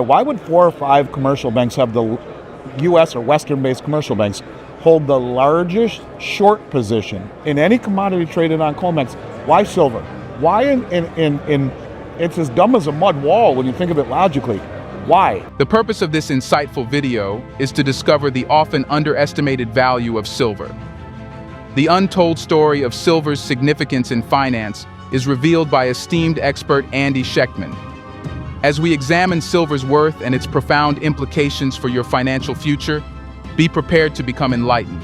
Why would 4 or 5 commercial banks have the U.S. or Western-based commercial banks hold the largest short position in any commodity traded on COMEX? Why silver? Why in it's as dumb as a mud wall when you think of it logically. Why? The purpose of this insightful video is to discover the often underestimated value of silver. The untold story of silver's significance in finance is revealed by esteemed expert Andy Schectman. As we examine silver's worth and its profound implications for your financial future, be prepared to become enlightened.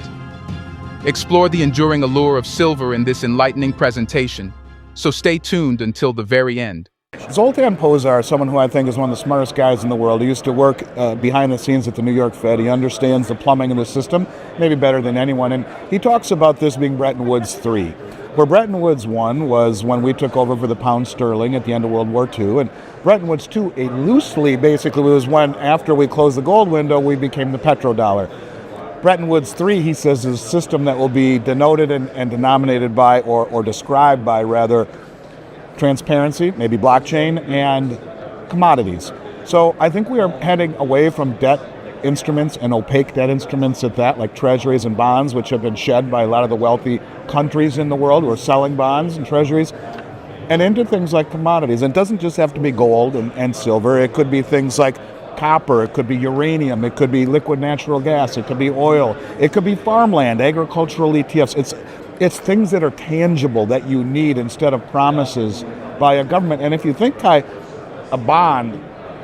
Explore the enduring allure of silver in this enlightening presentation, so stay tuned until the very end. Zoltan Pozsar, someone who I think is one of the smartest guys in the world. He used to work behind the scenes at the New York Fed. He understands the plumbing of the system, maybe better than anyone. And he talks about this being Bretton Woods 3. Where Bretton Woods 1 was when we took over for the pound sterling at the end of World War II. And Bretton Woods 2, loosely, basically, was when, after we closed the gold window, we became the petrodollar. Bretton Woods 3, he says, is a system that will be denoted and denominated by, or described by, rather, transparency, maybe blockchain, and commodities. So I think we are heading away from debt instruments and opaque debt instruments at that, like treasuries and bonds, which have been shed by a lot of the wealthy countries in the world who are selling bonds and treasuries, and into things like commodities. And it doesn't just have to be gold and silver. It could be things like copper, it could be uranium, it could be liquid natural gas, it could be oil, it could be farmland, agricultural ETFs. It's things that are tangible that you need instead of promises by a government. And if you think, Kai, a bond,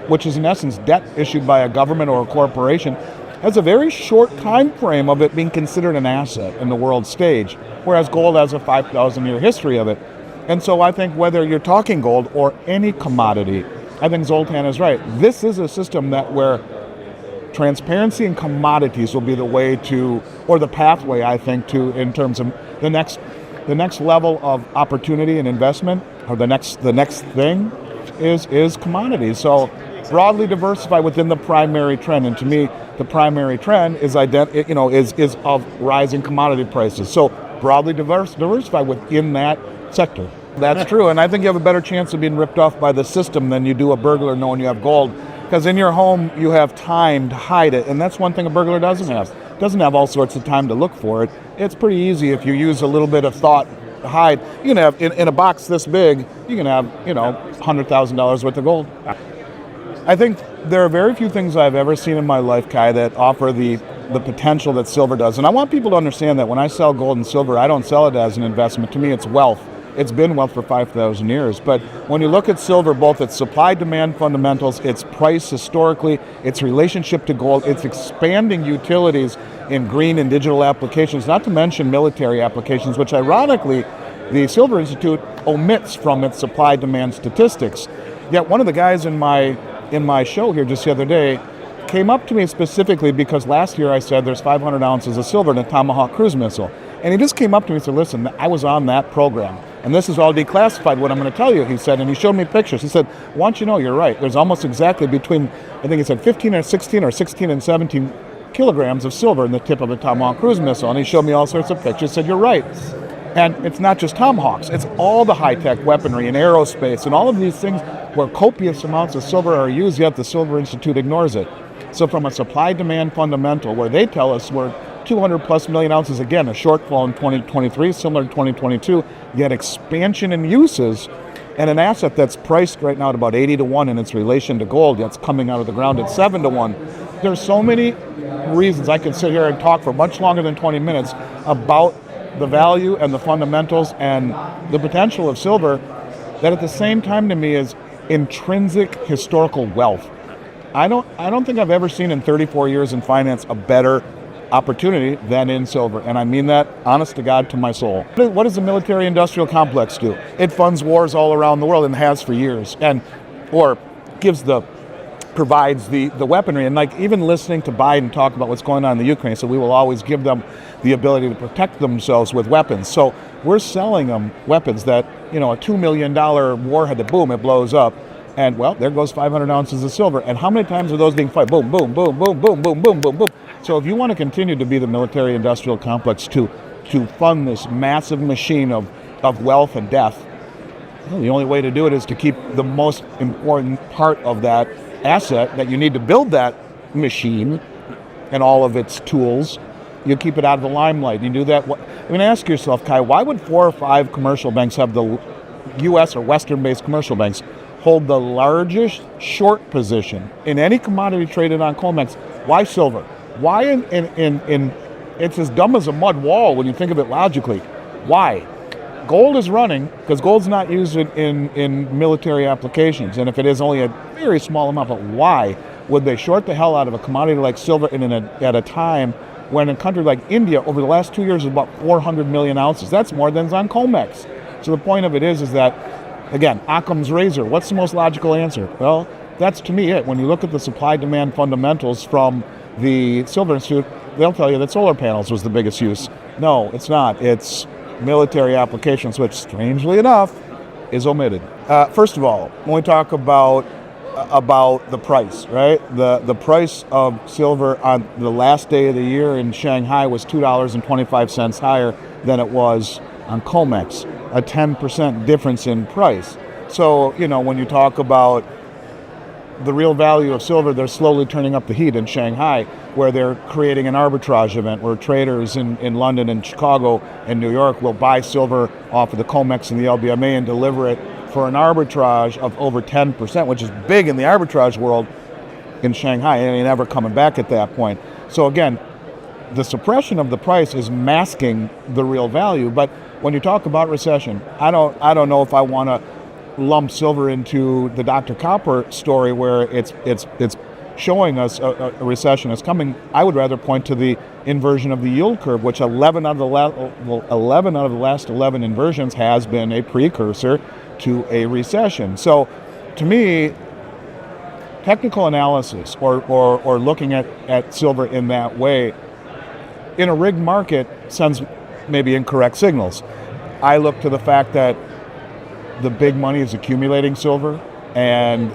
which is in essence debt issued by a government or a corporation, has a very short time frame of it being considered an asset in the world stage, whereas gold has a 5,000-year history of it. And so I think whether you're talking gold or any commodity, I think Zoltan is right. This is a system that where transparency and commodities will be the way to, or the pathway, I think, to, in terms of the next level of opportunity and investment, or the next thing is commodities. So broadly diversify within the primary trend, and to me, the primary trend is of rising commodity prices. So broadly diversify within that sector. That's true, and I think you have a better chance of being ripped off by the system than you do a burglar knowing you have gold. Because in your home, you have time to hide it, and that's one thing a burglar doesn't have. Doesn't have all sorts of time to look for it. It's pretty easy if you use a little bit of thought to hide. You can have, in a box this big, you can have, $100,000 worth of gold. I think there are very few things I've ever seen in my life, Kai, that offer the potential that silver does. And I want people to understand that when I sell gold and silver, I don't sell it as an investment. To me, it's wealth. It's been wealth for 5,000 years. But when you look at silver, both its supply-demand fundamentals, its price historically, its relationship to gold, its expanding utilities in green and digital applications, not to mention military applications, which ironically, the Silver Institute omits from its supply-demand statistics. Yet one of the guys in my show here just the other day came up to me specifically because last year I said there's 500 ounces of silver in a Tomahawk cruise missile. And he just came up to me and said, listen, I was on that program. And this is all declassified, what I'm going to tell you, he said. And he showed me pictures. He said, why don't you know, you're right. There's almost exactly between, I think he said 15 or 16 or 16 and 17 kilograms of silver in the tip of a Tomahawk cruise missile. And he showed me all sorts of pictures, said, you're right. And it's not just Tomahawks. It's all the high-tech weaponry and aerospace and all of these things where copious amounts of silver are used, yet the Silver Institute ignores it. So from a supply-demand fundamental, where they tell us we're 200 plus million ounces, again, a shortfall in 2023, similar to 2022, yet expansion in uses, and an asset that's priced right now at about 80 to 1 in its relation to gold, yet it's coming out of the ground at 7 to 1. There's so many reasons I could sit here and talk for much longer than 20 minutes about the value and the fundamentals and the potential of silver that at the same time to me is intrinsic historical wealth. I don't think I've ever seen in 34 years in finance a better opportunity than in silver, and I mean that honest to God to my soul. What does the military-industrial complex do? It funds wars all around the world and has for years, provides the weaponry. And like even listening to Biden talk about what's going on in the Ukraine, so we will always give them the ability to protect themselves with weapons. So we're selling them weapons that, a $2 million warhead that boom, it blows up. And well, there goes 500 ounces of silver. And how many times are those being fired? Boom, boom, boom, boom, boom, boom, boom, boom, boom. So if you want to continue to be the military-industrial complex to fund this massive machine of wealth and death, well, the only way to do it is to keep the most important part of that asset that you need to build that machine and all of its tools, you keep it out of the limelight. You do that. I mean, ask yourself, Kai, why would 4 or 5 commercial banks have the U.S. or Western-based commercial banks hold the largest short position in any commodity traded on COMEX? Why silver? Why in it's as dumb as a mud wall when you think of it logically. Why? Gold is running because gold's not used in military applications, and if it is, only a very small amount. But why would they short the hell out of a commodity like silver at a time when a country like India over the last 2 years is about 400 million ounces? That's more than is on COMEX. So the point of it is that, again, Occam's razor. What's the most logical answer? Well, that's to me it. When you look at the supply-demand fundamentals from the Silver Institute, they'll tell you that solar panels was the biggest use. No, it's not. It's military applications, which, strangely enough, is omitted. First of all, when we talk about the price, right? The price of silver on the last day of the year in Shanghai was $2.25 higher than it was on COMEX, a 10% difference in price. So, when you talk about the real value of silver, they're slowly turning up the heat in Shanghai, where they're creating an arbitrage event where traders in London and Chicago and New York will buy silver off of the COMEX and the LBMA and deliver it for an arbitrage of over 10%, which is big in the arbitrage world in Shanghai, and ain't ever coming back at that point. So again, the suppression of the price is masking the real value. But when you talk about recession, I don't know if I want to lump silver into the Dr. Copper story where it's showing us a recession is coming. I would rather point to the inversion of the yield curve, which 11 out of the last 11 inversions has been a precursor to a recession. So to me, technical analysis or looking at silver in that way in a rigged market sends maybe incorrect signals. I look to the fact that the big money is accumulating silver, and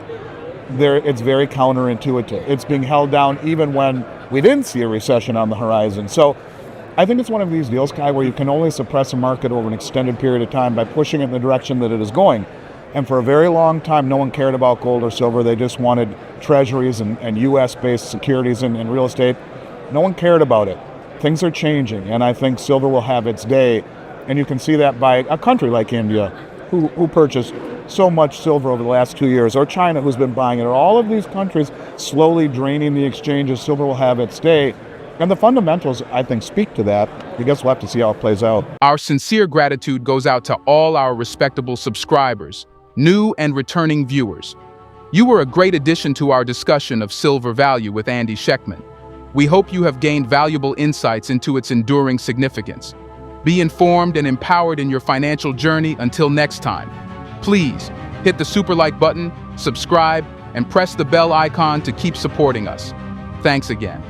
it's very counterintuitive. It's being held down even when we didn't see a recession on the horizon. So I think it's one of these deals, Kai, where you can only suppress a market over an extended period of time by pushing it in the direction that it is going. And for a very long time, no one cared about gold or silver. They just wanted treasuries and U.S.-based securities and real estate. No one cared about it. Things are changing, and I think silver will have its day. And you can see that by a country like India, who purchased so much silver over the last 2 years, or China, who's been buying it, or all of these countries slowly draining the exchanges. Silver will have its day. And the fundamentals, I think, speak to that. I guess we'll have to see how it plays out. Our sincere gratitude goes out to all our respectable subscribers, new and returning viewers. You were a great addition to our discussion of silver value with Andy Schectman. We hope you have gained valuable insights into its enduring significance. Be informed and empowered in your financial journey. Until next time, please hit the super like button, subscribe, and press the bell icon to keep supporting us. Thanks again.